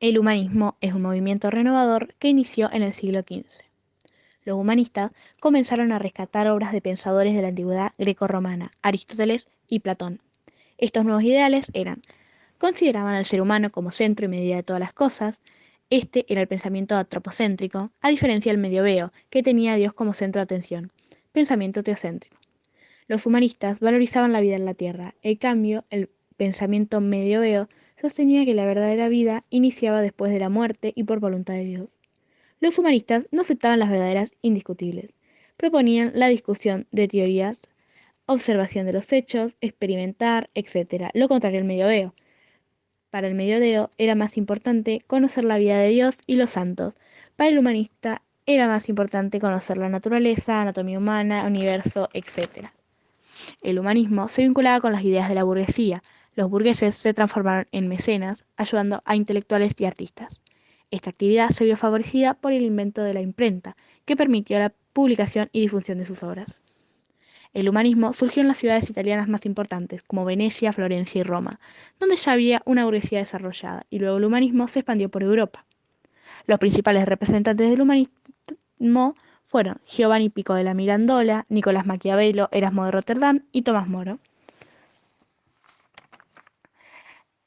El humanismo es un movimiento renovador que inició en el siglo XV. Los humanistas comenzaron a rescatar obras de pensadores de la antigüedad grecorromana, Aristóteles y Platón. Estos nuevos ideales consideraban al ser humano como centro y medida de todas las cosas. Este era el pensamiento antropocéntrico, a diferencia del medieveo, que tenía a Dios como centro de atención, pensamiento teocéntrico. Los humanistas valorizaban la vida en la tierra. En cambio, el pensamiento medieveo sostenía que la verdadera vida iniciaba después de la muerte y por voluntad de Dios. Los humanistas no aceptaban las verdaderas indiscutibles. Proponían la discusión de teorías, observación de los hechos, experimentar, etc. Lo contrario al medieveo. Para el medieveo era más importante conocer la vida de Dios y los santos. Para el humanista era más importante conocer la naturaleza, anatomía humana, universo, etc. El humanismo se vinculaba con las ideas de la burguesía. Los burgueses se transformaron en mecenas, ayudando a intelectuales y artistas. Esta actividad se vio favorecida por el invento de la imprenta, que permitió la publicación y difusión de sus obras. El humanismo surgió en las ciudades italianas más importantes, como Venecia, Florencia y Roma, donde ya había una burguesía desarrollada, y luego el humanismo se expandió por Europa. Los principales representantes del humanismo fueron Giovanni Pico de la Mirandola, Nicolás Maquiavelo, Erasmo de Rotterdam y Tomás Moro.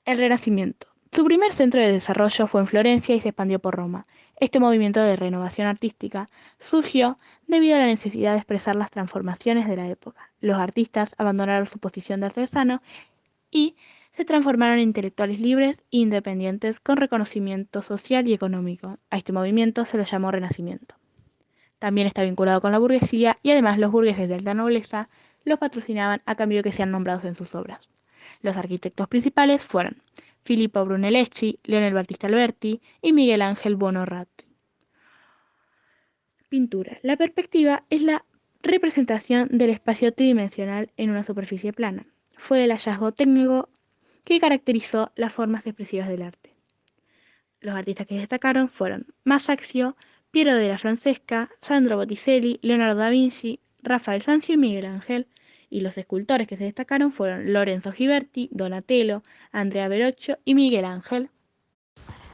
El Renacimiento. Su primer centro de desarrollo fue en Florencia y se expandió por Roma. Este movimiento de renovación artística surgió debido a la necesidad de expresar las transformaciones de la época. Los artistas abandonaron su posición de artesano y se transformaron en intelectuales libres e independientes con reconocimiento social y económico. A este movimiento se lo llamó Renacimiento. También está vinculado con la burguesía y además los burgueses de alta nobleza los patrocinaban a cambio de que sean nombrados en sus obras. Los arquitectos principales fueron Filippo Brunelleschi, Leonel Battista Alberti y Miguel Ángel Buonarroti. Pintura. La perspectiva es la representación del espacio tridimensional en una superficie plana. Fue el hallazgo técnico que caracterizó las formas expresivas del arte. Los artistas que destacaron fueron Masaccio, Piero della Francesca, Sandro Botticelli, Leonardo da Vinci, Rafael Sanzio y Miguel Ángel. Y los escultores que se destacaron fueron Lorenzo Ghiberti, Donatello, Andrea Verrocchio y Miguel Ángel.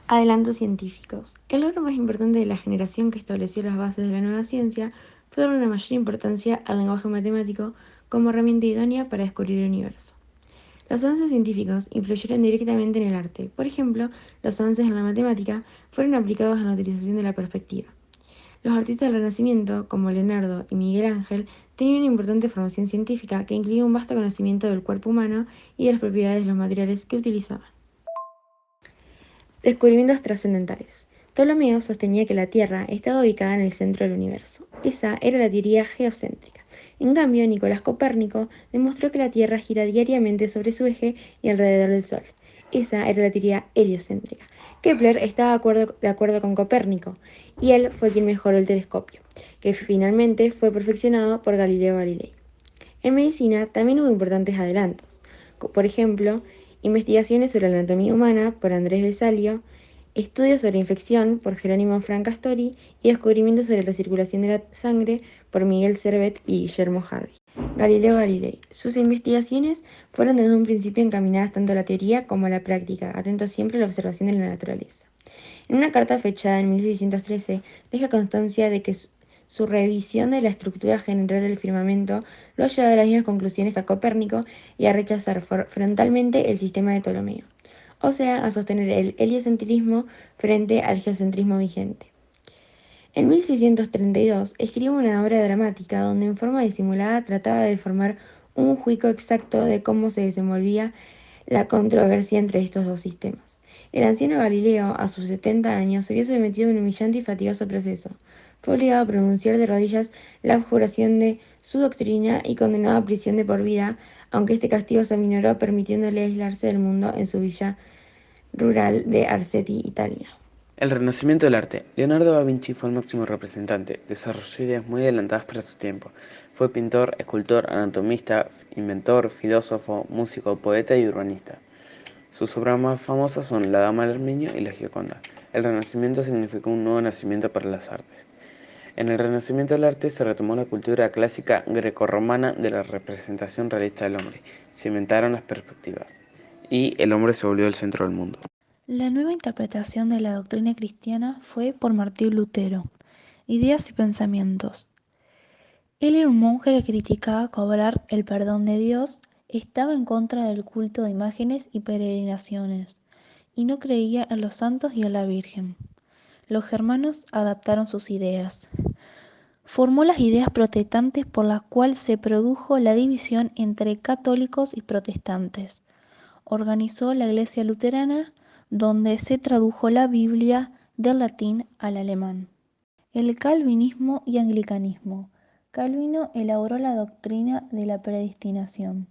Adelantos científicos. El logro más importante de la generación que estableció las bases de la nueva ciencia fue dar una mayor importancia al lenguaje matemático como herramienta idónea para descubrir el universo. Los avances científicos influyeron directamente en el arte. Por ejemplo, los avances en la matemática fueron aplicados en la utilización de la perspectiva. Los artistas del Renacimiento, como Leonardo y Miguel Ángel, tenían una importante formación científica que incluía un vasto conocimiento del cuerpo humano y de las propiedades de los materiales que utilizaban. Descubrimientos trascendentales. Ptolomeo sostenía que la Tierra estaba ubicada en el centro del universo. Esa era la teoría geocéntrica. En cambio, Nicolás Copérnico demostró que la Tierra gira diariamente sobre su eje y alrededor del Sol. Esa era la teoría heliocéntrica. Kepler estaba de acuerdo con Copérnico, y él fue quien mejoró el telescopio, que finalmente fue perfeccionado por Galileo Galilei. En medicina también hubo importantes adelantos. Por ejemplo, investigaciones sobre la anatomía humana por Andrés Vesalio, estudios sobre infección por Jerónimo Francastori y descubrimientos sobre la circulación de la sangre por Miguel Servet y Guillermo Harvey. Galileo Galilei. Sus investigaciones fueron desde un principio encaminadas tanto a la teoría como a la práctica, atentos siempre a la observación de la naturaleza. En una carta fechada en 1613, deja constancia de que su revisión de la estructura general del firmamento lo ha llevado a las mismas conclusiones que a Copérnico y a rechazar frontalmente el sistema de Ptolomeo, o sea, a sostener el heliocentrismo frente al geocentrismo vigente. En 1632 escribe una obra dramática donde en forma disimulada trataba de formar un juicio exacto de cómo se desenvolvía la controversia entre estos dos sistemas. El anciano Galileo, a sus 70 años, se vio sometido a un humillante y fatigoso proceso. Fue obligado a pronunciar de rodillas la abjuración de su doctrina y condenado a prisión de por vida, aunque este castigo se aminoró permitiéndole aislarse del mundo en su villa rural de Arceti, Italia. El Renacimiento del arte. Leonardo da Vinci fue el máximo representante. Desarrolló ideas muy adelantadas para su tiempo. Fue pintor, escultor, anatomista, inventor, filósofo, músico, poeta y urbanista. Sus obras más famosas son La Dama del Armenio y La Gioconda. El Renacimiento significó un nuevo nacimiento para las artes. En el Renacimiento del arte se retomó la cultura clásica grecorromana de la representación realista del hombre. Se inventaron las perspectivas y el hombre se volvió el centro del mundo. La nueva interpretación de la doctrina cristiana fue por Martín Lutero. Ideas y pensamientos. Él era un monje que criticaba cobrar el perdón de Dios, estaba en contra del culto de imágenes y peregrinaciones, y no creía en los santos y en la Virgen. Los germanos adaptaron sus ideas. Formó las ideas protestantes por las cuales se produjo la división entre católicos y protestantes. Organizó la Iglesia Luterana, donde se tradujo la Biblia del latín al alemán. El calvinismo y anglicanismo. Calvino elaboró la doctrina de la predestinación.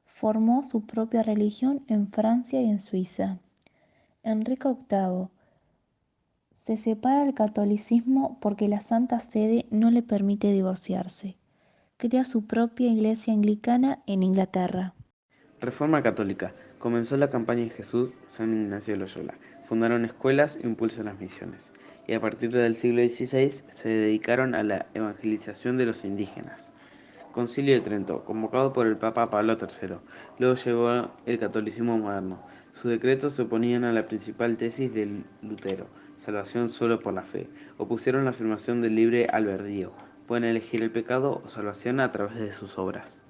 Formó su propia religión en Francia y en Suiza. Enrique VIII. Se separa del catolicismo porque la Santa Sede no le permite divorciarse. Crea su propia iglesia anglicana en Inglaterra. Reforma católica. Comenzó la campaña en Jesús, San Ignacio de Loyola. Fundaron escuelas e impulsó las misiones. Y a partir del siglo XVI se dedicaron a la evangelización de los indígenas. Concilio de Trento, convocado por el Papa Pablo III. Luego llegó el catolicismo moderno. Sus decretos se oponían a la principal tesis de Lutero, salvación solo por la fe. Opusieron la afirmación del libre albedrío. Pueden elegir el pecado o salvación a través de sus obras.